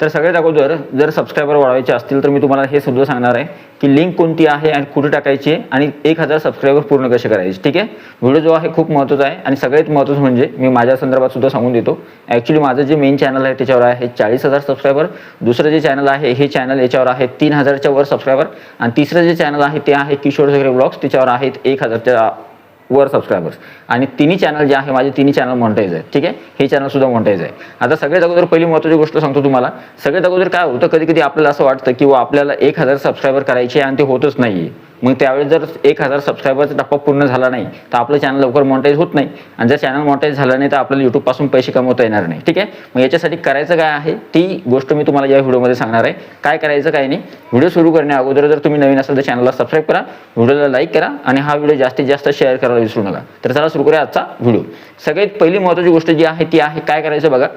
तर सगळ्यात अगोदर जर सबस्क्रायबर वाढवायचे असतील तर मी तुम्हाला हे सुद्धा सांगणार आहे की लिंक कोणती आहे आणि कुठे टाकायची आहे आणि 1000 सबस्क्रायबर पूर्ण कसे करायचे. ठीक आहे, व्हिडिओ जो आहे खूप महत्त्वाचा आहे आणि सगळ्यात महत्त्वाचं म्हणजे मी माझ्या संदर्भात सुद्धा सांगून देतो. ॲक्च्युली माझं जे मेन चॅनल आहे त्याच्यावर आहे 40,000 सबस्क्रायबर. दुसरं जे चॅनल आहे हे चॅनल याच्यावर आहे 3000च्या वर सबस्क्रायबर आणि तिसरं जे चॅनल आहे ते आहे किशोर झगरे ब्लॉग्स, त्याच्यावर आहेत 1000च्या वर सबस्क्रायबर्स आणि तिन्ही चॅनल जे आहे माझे तिन्ही चॅनल मॉनिटाईज आहे. ठीक आहे, हे चॅनल सुद्धा मॉनिटाईज आहे. आता सगळ्यात अगोदर पहिली महत्त्वाची गोष्ट सांगतो तुम्हाला. सगळ्यात अगोदर काय होतं, कधी कधी आपल्याला असं वाटतं की आपल्याला 1000 सबस्क्रायबर करायचे आणि ते होतच नाही. मग त्यावेळेस जर 1000 सबस्क्रायबरचा टप्पा पूर्ण झाला नाही तर आपलं चॅनल लवकर मॉनिटाईज होत नाही आणि जर चॅनल मॉनिटाईज झालं नाही तर आपल्याला यूट्यूबपासून पैसे कमवता येणार नाही. ठीक आहे, मग याच्यासाठी करायचं काय आहे ती गोष्ट मी तुम्हाला या व्हिडिओमध्ये सांगणार आहे. काय करायचं काय नाही. व्हिडिओ सुरू करण्या अगोदर जर तुम्ही नवीन असाल तर चॅनलला सबस्क्राईब करा, व्हिडिओला लाईक करा आणि हा व्हिडिओ जास्तीत जास्त शेअर करायला विसरू नका. तर चला सुरू करूया आजचा व्हिडिओ. सगळ्यात पहिली महत्त्वाची गोष्ट जी आहे ती आहे काय करायचं बघा,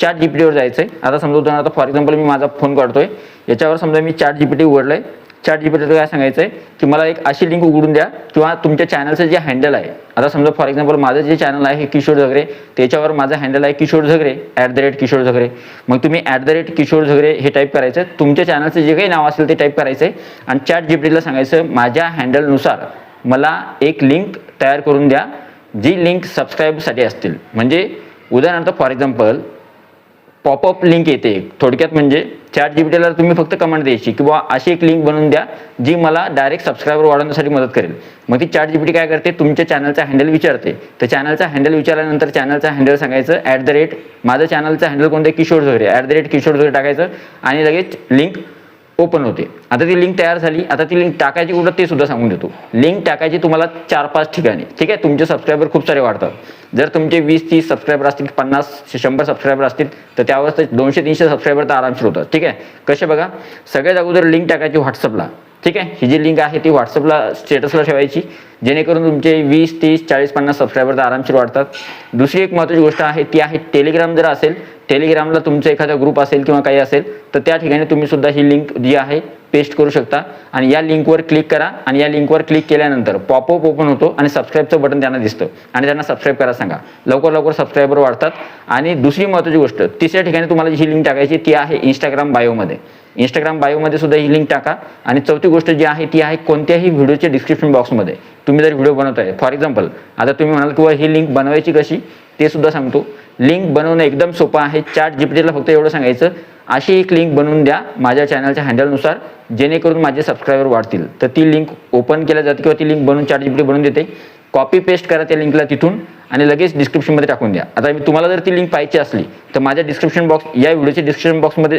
ChatGPTवर जायचं आहे. आता समजा आता फॉर एक्झाम्पल मी माझा फोन काढतोय, याच्यावर समजा मी ChatGPT उघडलंय. ChatGPTचं काय सांगायचं आहे की मला एक अशी लिंक उघडून द्या किंवा तुमच्या चॅनलचं जे हँडल आहे. आता समजा फॉर एक्झाम्पल माझं जे चॅनल आहे किशोर झगरे, त्याच्यावर माझं हँडल आहे किशोर झगरे @किशोर झगरे. मग तुम्ही @किशोर झगरे हे टाईप करायचं. तुमच्या चॅनलचं जे काही नाव असेल ते टाईप करायचं आहे आणि ChatGPTला सांगायचं माझ्या हँडलनुसार मला एक लिंक तयार करून द्या जी लिंक सबस्क्राईबसाठी असतील. म्हणजे उदाहरणार्थ फॉर एक्झाम्पल पॉपअप लिंक येते. थोडक्यात म्हणजे ChatGPTला तुम्ही फक्त कमेंट द्यायची की बुवा अशी एक लिंक बनवून द्या जी मला डायरेक्ट सबस्क्रायबर वाढवण्यासाठी मदत करेल. मग ती ChatGPT काय करते, तुमच्या चॅनलचा हँडल विचारते. तर चॅनलचा हँडल विचारल्यानंतर चॅनलचा हँडल सांगायचं माझं चॅनलचं हँडल कोणतं, किशोर झगरे किशोर झगरे टाकायचं आणि लगेच लिंक ओपन होते. आता ती लिंक तयार झाली. आता ती लिंक टाकायची कुठं ते सुद्धा सांगून देतो. लिंक टाकायची तुम्हाला 4-5 ठिकाणी. ठीक आहे, तुमचे सबस्क्रायबर खूप सारे वाढतात. जर तुमचे 20-30 सबस्क्रायबर असतील, 50-100 सबस्क्रायबर असतील तर त्यावर 200-300 सबस्क्रायबर तर आरामशीर होतात. ठीक आहे, कसे बघा, सगळ्यात अगोदर लिंक टाकायची व्हॉट्सअपला. ठीक आहे, ही जी लिंक आहे ती व्हॉट्सअपला स्टेटसला ठेवायची जेणेकरून तुमचे 20-30-40-50 सबस्क्रायबर तर आरामशीर वाढतात. दुसरी एक महत्त्वाची गोष्ट आहे ती आहे टेलिग्राम. जर असेल टेलिग्रामला तुमचा एखादा ग्रुप असेल किंवा काही असेल तर त्या ठिकाणी तुम्ही सुद्धा ही लिंक जी आहे पेस्ट करू शकता आणि या लिंकवर क्लिक करा आणि या लिंकवर क्लिक केल्यानंतर पॉपअप ओपन होतो आणि सबस्क्राईबचं बटन त्यांना दिसतं आणि त्यांना सबस्क्राईब करा सांगा. लवकर लवकर सबस्क्रायबर वाढतात. आणि दुसरी महत्त्वाची गोष्ट, तिसऱ्या ठिकाणी तुम्हाला जी लिंक टाकायची ती आहे इंस्टाग्राम बायोमध्ये. इंस्टाग्राम बायोमध्ये सुद्धा ही लिंक टाका. आणि चौथी गोष्ट जी आहे ती आहे कोणत्याही व्हिडिओच्या डिस्क्रिप्शन बॉक्समध्ये तुम्ही जर व्हिडिओ बनवताय, फॉर एक्झाम्पल आता तुम्ही म्हणाल किंवा ही लिंक बनवायची कशी ते सुद्धा सांगतो. लिंक बनवणं एकदम सोपं आहे. ChatGPTला फक्त एवढं सांगायचं अशी एक लिंक बनवून द्या माझ्या चॅनलच्या हँडलनुसार जेणेकरून माझे सबस्क्रायबर वाढतील. तर ती लिंक ओपन केल्या जाते किंवा ती लिंक बनवून ChatGPT बनवून देते. कॉपी पेस्ट करा त्या लिंकला तिथून आणि लगेच डिस्क्रिप्शनमध्ये टाकून द्या. आता तुम्हाला जर ती लिंक पाहिजे असली तर माझ्या डिस्क्रिप्शन बॉक्स या व्हिडिओच्या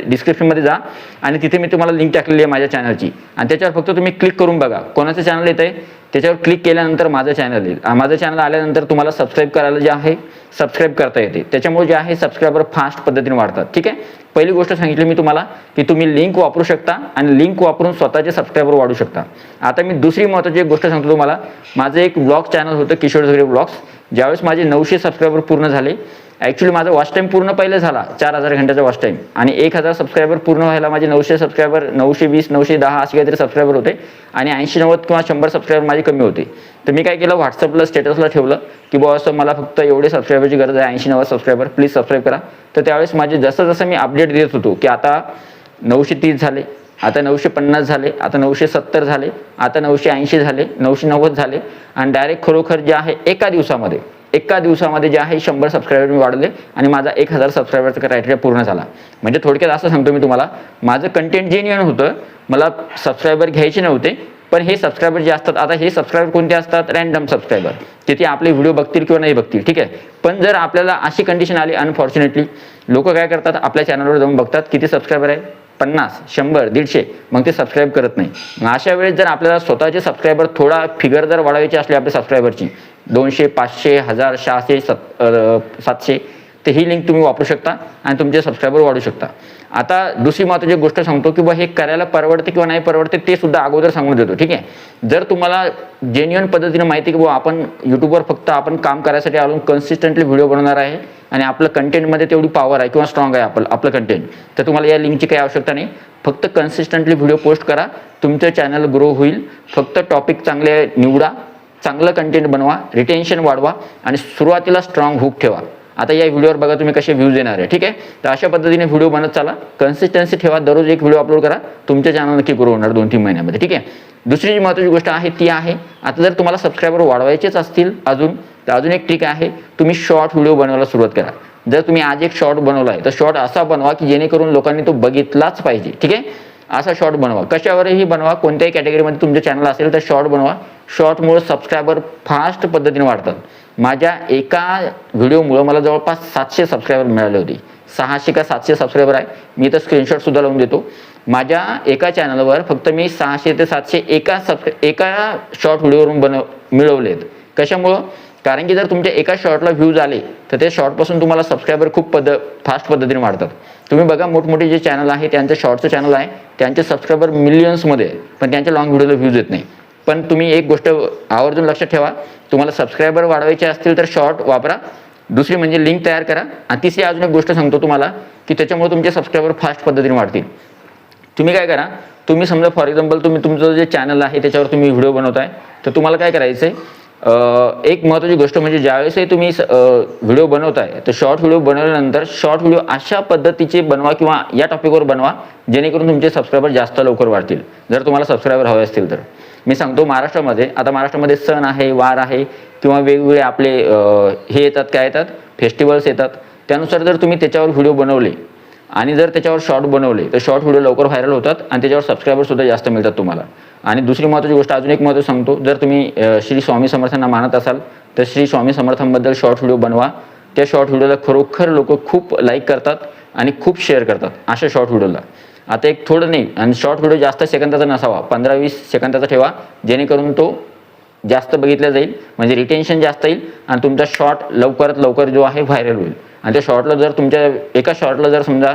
डिस्क्रिप्शनमध्ये जा आणि तिथे मी तुम्हाला लिंक टाकलेली आहे माझ्या चॅनलची आणि त्याच्यावर फक्त तुम्ही क्लिक करून बघा कोणाचं चॅनल येतं आहे. त्याच्यावर क्लिक केल्यानंतर माझं चॅनल येईल. माझं चॅनल आल्यानंतर तुम्हाला सबस्क्राईब करायला जे आहे सबस्क्राईब करता येते. त्याच्यामुळे जे आहे सबस्क्रायबर फास्ट पद्धतीने वाढतात. ठीक आहे, पहिली गोष्ट सांगितली मी तुम्हाला की तुम्ही लिंक वापरू शकता आणि लिंक वापरून स्वतःचे सबस्क्रायबर वाढू शकता. आता मी दुसरी महत्त्वाची एक गोष्ट सांगतो तुम्हाला. माझं एक ब्लॉग चॅनल होतं किशोर झगरे ब्लॉग्स. ज्यावेळेस माझे 900 सबस्क्रायबर पूर्ण झाले, ॲक्च्युली माझा वॉच टाईम पूर्ण पहिलं झाला 4000 घंट्याचा वॉच टाईम आणि 1000 सबस्क्रायबर पूर्ण व्हायला माझे 900 सबस्क्रायबर 920-910 असे काहीतरी सबस्क्रायबर होते आणि 80-90 किंवा 100 सबस्क्रायबर माझे कमी होते. तर मी काय केलं, व्हॉट्सअपला स्टेटसला ठेवलं की बुवा असं मला फक्त एवढे सबस्क्रायबरची गरज आहे, 80-90 सबस्क्रायबर प्लीज सबस्क्राईब करा. तर त्यावेळेस माझे जसं जसं मी अपडेट देत होतो की आता 930 झाले, आता 950 झाले, आता 970 झाले, आता 980 झाले, 990 झाले आणि डायरेक्ट खरोखर जे आहे एका दिवसामध्ये जे आहे 100 सबस्क्रायबर मी वाढले आणि माझा 1000 सबस्क्रायबरचा क्रायटेरिया पूर्ण झाला. म्हणजे थोडक्यात असं सांगतो मी तुम्हाला, माझं कंटेंट जेन्युइन होतं, मला सबस्क्रायबर घ्यायचे नव्हते. पण हे सबस्क्रायबर जे असतात, आता हे सबस्क्रायबर कोणते असतात, रँडम सबस्क्रायबर, तिथे आपले व्हिडिओ बघतील किंवा नाही बघतील. ठीक आहे, पण जर आपल्याला अशी कंडिशन आली अनफॉर्च्युनेटली, लोक काय करतात आपल्या चॅनलवर जाऊन बघतात किती सबस्क्रायबर आहे, 50, 100, 150, मग ते सबस्क्राईब करत नाही. मग अशा वेळेस जर आपल्याला स्वतःचे सबस्क्रायबर थोडा फिगर जर वाढवायची असली आपल्या सबस्क्रायबरची 200, 500, 1000, 600, 700, तर ही लिंक तुम्ही वापरू शकता आणि तुमचे सबस्क्रायबर वाढू शकता. आता दुसरी महत्त्वाची गोष्ट सांगतो की हे करायला परवडते किंवा नाही परवडते ते सुद्धा अगोदर सांगून देतो. ठीक आहे, जर तुम्हाला जेन्युइन पद्धतीने माहिती की आपण यूट्यूबवर फक्त आपण काम करायसाठी आलो, कन्सिस्टंटली व्हिडिओ बनवणार आहे आणि आपलं कंटेंटमध्ये तेवढी पॉवर आहे किंवा स्ट्रॉंग आहे आपलं कंटेंट, तर तुम्हाला या लिंकची काही आवश्यकता नाही. फक्त कन्सिस्टंटली व्हिडिओ पोस्ट करा, तुमचं चॅनल ग्रो होईल. फक्त टॉपिक चांगले निवडा, चांगलं कंटेंट बनवा, रिटेन्शन वाढवा आणि सुरुवातीला स्ट्रॉंग हुक ठेवा. आता या व्हिडिओवर बघा तुम्ही कसे व्ह्यूज येणार आहे, ठीक आहे. तर अशा पद्धतीने व्हिडिओ बनत चला, कन्सिस्टन्सी ठेवा, दररोज एक व्हिडिओ अपलोड करा, तुमच्या चॅनल नक्की ग्रो होणार 2-3 महिन्यामध्ये, ठीक आहे. दुसरी जी महत्त्वाची गोष्ट आहे ती आहे, आता जर तुम्हाला सबस्क्रायबर वाढवायचेच असतील तर अजून एक ट्रिक आहे, तुम्ही शॉर्ट व्हिडिओ बनवायला सुरुवात करा. जर तुम्ही आज एक शॉर्ट बनवला आहे तर शॉर्ट असा बनवा की जेणेकरून लोकांनी तो बघितलाच पाहिजे, ठीक आहे. असा शॉर्ट बनवा, कशावरही बनवा, कोणत्याही कॅटेगरीमध्ये तुमचं चॅनल असेल तर शॉर्ट बनवा. शॉर्टमुळे सबस्क्रायबर फास्ट पद्धतीने वाढतात. माझ्या एका व्हिडिओमुळे मला जवळपास 700 सबस्क्रायबर मिळाले होते. 600 का 700 सबस्क्रायबर आहे, मी तर स्क्रीनशॉट सुद्धा लावून देतो. माझ्या एका चॅनलवर फक्त मी 600 ते 700 एका शॉर्ट व्हिडिओवरून मिळवलेत. कशामुळं? कारण की जर तुमच्या एका शॉर्टला व्ह्यूज आले तर ते शॉर्टपासून तुम्हाला सबस्क्रायबर खूप फास्ट पद्धतीने वाढतात. तुम्ही बघा मोठमोठे जे चॅनल आहे त्यांचं शॉर्टचं चॅनल आहे, त्यांचे सबस्क्रायबर मिलियन्समध्ये आहे, पण त्यांच्या लॉंग व्हिडिओला व्ह्यूज येत नाही. पण तुम्ही एक गोष्ट आवर्जून लक्षात ठेवा, तुम्हाला सबस्क्रायबर वाढवायचे असतील तर शॉर्ट वापरा. दुसरी म्हणजे लिंक तयार करा. आणि तिसरी अजून एक गोष्ट सांगतो तुम्हाला की त्याच्यामुळे तुमचे सबस्क्रायबर फास्ट पद्धतीने वाढतील. तुम्ही काय करा, तुम्ही समजा फॉर एक्झाम्पल तुम्ही तुमचं जे चॅनल आहे त्याच्यावर तुम्ही व्हिडिओ बनवताय, तर तुम्हाला काय करायचं आहे, एक महत्त्वाची गोष्ट म्हणजे ज्यावेळेसही तुम्ही व्हिडिओ बनवताय तर शॉर्ट व्हिडिओ बनवल्यानंतर शॉर्ट व्हिडिओ अशा पद्धतीचे बनवा किंवा या टॉपिकवर बनवा जेणेकरून तुमचे सबस्क्रायबर जास्त लवकर वाढतील. जर तुम्हाला सबस्क्रायबर हवे असतील तर मी सांगतो, महाराष्ट्रामध्ये सण आहे, वार आहे किंवा वेगवेगळे आपले हे येतात, काय येतात, फेस्टिवल्स येतात, त्यानुसार जर तुम्ही त्याच्यावर व्हिडिओ बनवले आणि जर त्याच्यावर शॉर्ट बनवले तर शॉर्ट व्हिडिओ लवकर व्हायरल होतात आणि त्याच्यावर सबस्क्रायबर सुद्धा जास्त मिळतात तुम्हाला. आणि दुसरी महत्त्वाची गोष्ट, अजून एक महत्त्व सांगतो, जर तुम्ही श्री स्वामी समर्थांना मानत असाल तर श्री स्वामी समर्थांबद्दल शॉर्ट व्हिडिओ बनवा. त्या शॉर्ट व्हिडिओला खरोखर लोक खूप लाईक करतात आणि खूप शेअर करतात अशा शॉर्ट व्हिडिओला. आता एक थोडं नाही, आणि शॉर्ट व्हिडिओ जास्त सेकंदाचा नसावा, 15-20 सेकंदाचा ठेवा जेणेकरून तो जास्त बघितला जाईल, म्हणजे रिटेन्शन जास्त येईल आणि तुमचा शॉर्ट लवकरात लवकर जो आहे व्हायरल होईल. आणि त्या शॉर्टला जर तुमच्या एका शॉर्टला जर समजा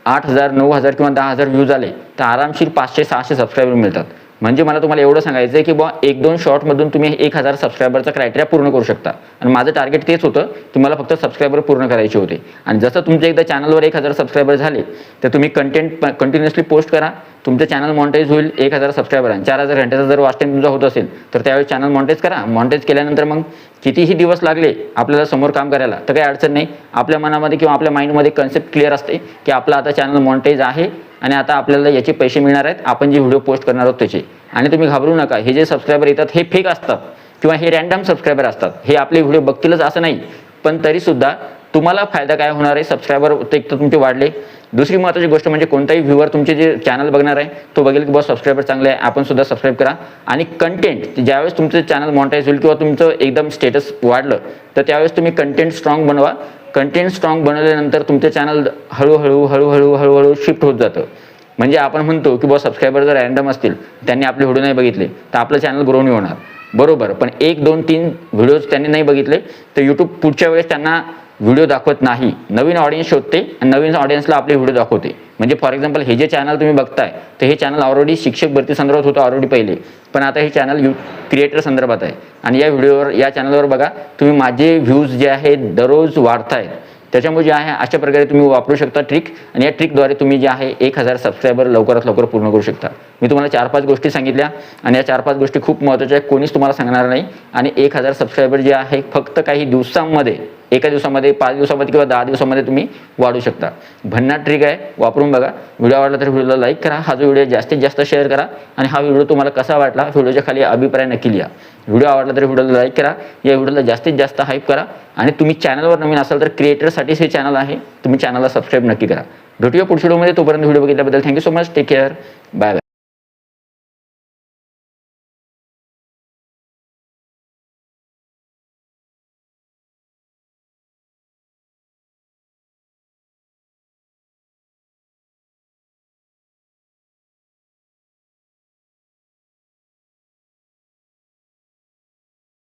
8,000, 9,000 किंवा 10,000 व्ह्यूज आले तर आरामशीर 500-600 सबस्क्रायबर मिळतात. म्हणजे मला तुम्हाला एवढं सांगायचं आहे की बुवा 1-2 शॉर्टमधून तुम्ही 1,000 सबस्क्रायबरचा क्रायटेरिया पूर्ण करू शकता. आणि माझं टार्गेट तेच होतं की मला फक्त सबस्क्रायबर पूर्ण करायचे होते. आणि जसं तुमच्या एकदा चॅनलवर 1,000 सबस्क्रायबर झाले तर तुम्ही कंटेंट कंटिन्युअसली पोस्ट करा, तुमचं चॅनल मॉनिटाईज होईल. 1,000 सबस्क्रायबर आणि 4,000 घंट्याचा जर वॉच टाईम तुमचा होत असेल तर त्यावेळी चॅनल मॉनिटाईज करा. मॉनिटाईज केल्यानंतर मग कितीही दिवस लागले आपल्याला समोर काम करायला तर काही अडचण नाही. आपल्या मनामध्ये किंवा आपल्या माइंडमध्ये कन्सेप्ट क्लिअर असते की आपलं आता चॅनल मॉनिटाईज आहे आणि आता आपल्याला याचे पैसे मिळणार आहेत, आपण जे व्हिडिओ पोस्ट करणार आहोत त्याचे. आणि तुम्ही घाबरू नका, हे जे सबस्क्रायबर येतात हे फेक असतात किंवा हे रॅन्डम सबस्क्रायबर असतात, हे आपले व्हिडिओ बघतीलच असं नाही. पण तरीसुद्धा तुम्हाला फायदा काय होणार आहे, सबस्क्रायबर एक तर तुमचे वाढले. दुसरी महत्त्वाची गोष्ट म्हणजे कोणताही व्ह्यूअर तुमचे जे चॅनल बघणार आहे तो बघेल की बॉस सबस्क्रायबर चांगले आहे, आपण सुद्धा सबस्क्राईब करा. आणि कंटेंट ज्यावेळेस तुमचं चॅनल मॉनिटाईज होईल किंवा तुमचं एकदम स्टेटस वाढलं तर त्यावेळेस तुम्ही कंटेंट स्ट्रॉंग बनवा. कंटेंट स्ट्रॉंग बनवल्यानंतर तुमचं चॅनल हळूहळू शिफ्ट होत जातं. म्हणजे आपण म्हणतो की बॉस सबस्क्रायबर जर रॅन्डम असतील, त्यांनी आपले व्हिडिओ नाही बघितले तर आपलं चॅनल ग्रो नाही होणार, बरोबर. पण 1, 2, 3 व्हिडिओज त्यांनी नाही बघितले तर यूट्यूब पुढच्या वेळेस त्यांना व्हिडिओ दाखवत नाही, नवीन ऑडियन्स शोधते आणि नवीन ऑडियन्सला आपले व्हिडिओ दाखवते. म्हणजे फॉर एक्झाम्पल हे जे चॅनल तुम्ही बघताय तर हे चॅनल ऑलरेडी शिक्षक भरती संदर्भात होतं ऑलरेडी पहिले, पण आता हे चॅनल क्रिएटर संदर्भात आहे. आणि या चॅनलवर बघा तुम्ही माझे व्ह्यूज जे आहेत दररोज वाढत आहेत. त्याच्यामुळे जे आहे अशा प्रकारे तुम्ही वापरू शकता ट्रिक. आणि या ट्रिकद्वारे तुम्ही जे आहे 1,000 सबस्क्रायबर लवकरात लवकर पूर्ण करू शकता. मी तुम्हाला 4-5 गोष्टी सांगितल्या आणि या 4-5 गोष्टी खूप महत्त्वाच्या आहेत, कोणीच तुम्हाला सांगणार नाही. आणि 1,000 सबस्क्रायबर जे आहे फक्त काही दिवसांमध्ये, एका दिवसामध्ये, 5 दिवसामध्ये किंवा 10 दिवसामध्ये तुम्ही वाढू शकता. भन्नाट ट्रिक आहे, वापरून बघा. व्हिडिओ आवडला तर व्हिडिओला लाईक करा, हा जो व्हिडिओ जास्तीत जास्त शेअर करा. आणि हा व्हिडिओ तुम्हाला कसा वाटला व्हिडिओच्या खाली अभिप्राय नक्की लिहा. व्हिडिओ आवडला तर व्हिडिओला लाईक करा, या व्हिडिओला जास्तीत जास्त हाईप करा. आणि तुम्ही चॅनलवर नवीन असाल तर क्रिएटरसाठीच हे चॅनल आहे, तुम्ही चॅनलला सबस्क्राईब नक्की करा. भेटूया पुढच्या व्हिडिओमध्ये, तोपर्यंत व्हिडिओ बघितल्याबद्दल thank you so much, take care, bye bye.